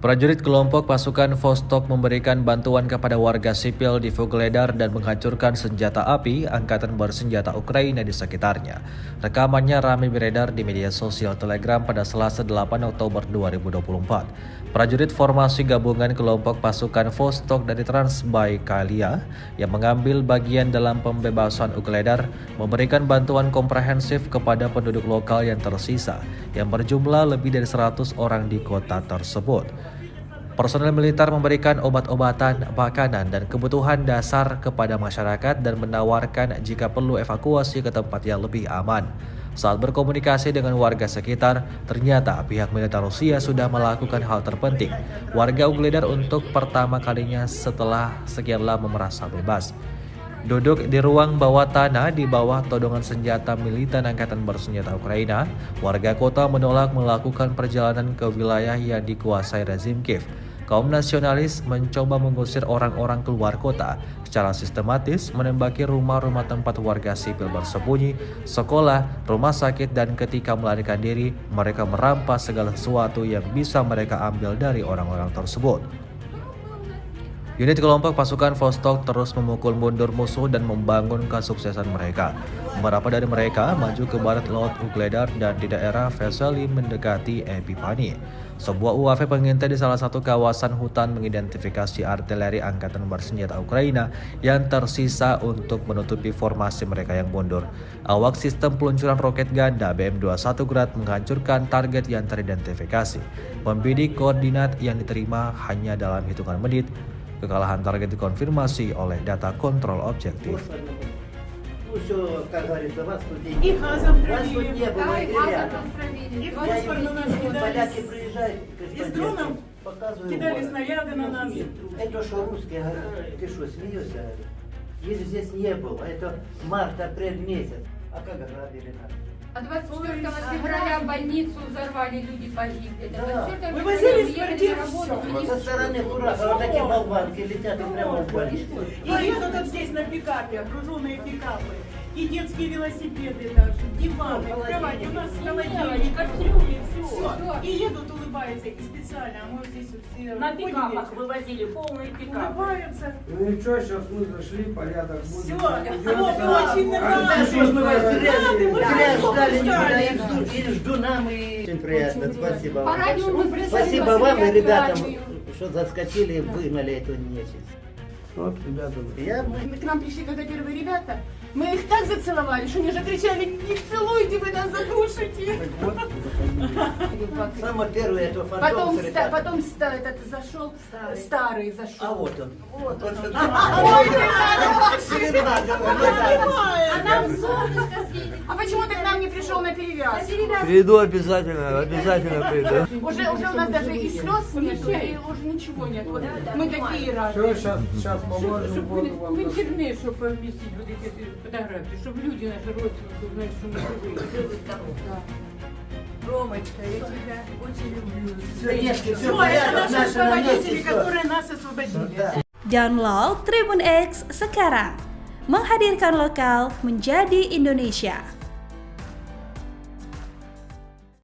Prajurit kelompok pasukan Vostok memberikan bantuan kepada warga sipil di Vuhledar dan menghancurkan senjata api angkatan bersenjata Ukraina di sekitarnya. Rekamannya ramai beredar di media sosial Telegram pada Selasa 8 Oktober 2024. Prajurit formasi gabungan kelompok pasukan Vostok dari Transbaikalia yang mengambil bagian dalam pembebasan Vuhledar memberikan bantuan komprehensif kepada penduduk lokal yang tersisa yang berjumlah lebih dari 100 orang di kota tersebut. Personel militer memberikan obat-obatan, makanan, dan kebutuhan dasar kepada masyarakat dan menawarkan jika perlu evakuasi ke tempat yang lebih aman. Saat berkomunikasi dengan warga sekitar, ternyata pihak militer Rusia sudah melakukan hal terpenting. Warga Vuhledar untuk pertama kalinya setelah sekian lama merasa bebas. Duduk di ruang bawah tanah di bawah todongan senjata militan angkatan bersenjata Ukraina, warga kota menolak melakukan perjalanan ke wilayah yang dikuasai rezim Kiev. Kaum nasionalis mencoba mengusir orang-orang keluar kota secara sistematis, menembaki rumah-rumah tempat warga sipil bersembunyi, sekolah, rumah sakit, dan ketika melarikan diri, mereka merampas segala sesuatu yang bisa mereka ambil dari orang-orang tersebut. Unit kelompok pasukan Vostok terus memukul mundur musuh dan membangun kesuksesan mereka. Beberapa dari mereka maju ke barat laut Vuhledar dan di daerah Vesely mendekati Epipani. Sebuah UAV pengintai di salah satu kawasan hutan mengidentifikasi artileri angkatan bersenjata Ukraina yang tersisa untuk menutupi formasi mereka yang mundur. Awak sistem peluncuran roket ganda BM-21 Grad menghancurkan target yang teridentifikasi. Membidik koordinat yang diterima hanya dalam hitungan menit. Kekalahan target dikonfirmasi oleh data kontrol objektif. И газом травили, и фосфор на нас кидали, из дронов кидали снаряды на нас. Это что русские, ты что, смеешься? Если здесь не был, это март-апрель месяц, а как грабили нас? А 24 февраля больницу взорвали, люди погибли. Да. Вывозили Вывозили с квартир всё. Со стороны Кураха вот такие болванки летят и прямо в больницу. И едут вот здесь на пикапе, окруженные пикапы. И детские велосипеды даже, диваны, кровати. У нас холодильник, кастрюли, все. И едут, улыбаются. И специально, а мы здесь вот все на пикапах вывозили полные пикапы. улыбаются. Ну ничего, сейчас мы зашли, порядок будет. Все, очень Зря ждали, никуда рады. их ждут, и жду нам, и очень приятно, спасибо По вам. радио мы большое. представили Спасибо вам и себя ребятам, армию. что заскочили и выгнали эту нечисть. Вот, ребята, Мы к нам пришли, когда первые ребята, мы их так зацеловали, что они же кричали: не целуйте, вы нас задушите. Самое первое, это фантом с ребятами. Потом этот зашел, старый зашел. А вот он. Вот он. А почему ты к нам не пришел на перевязку? приду обязательно, обязательно приду. Уже у нас даже и слез нет, и уже ничего нет. Вот мы такие рады. Все, сейчас поможем, воду вам. В интернет, чтобы поместить вот эти фотографии, чтобы люди, наши родственники, узнали, что мы живые. Ромочка, я тебя очень люблю. Все, девушки, все Все, это порядок, наши наши на месте. освободители, которые нас освободили. Download Tribun X sekarang. Menghadirkan lokal menjadi Indonesia.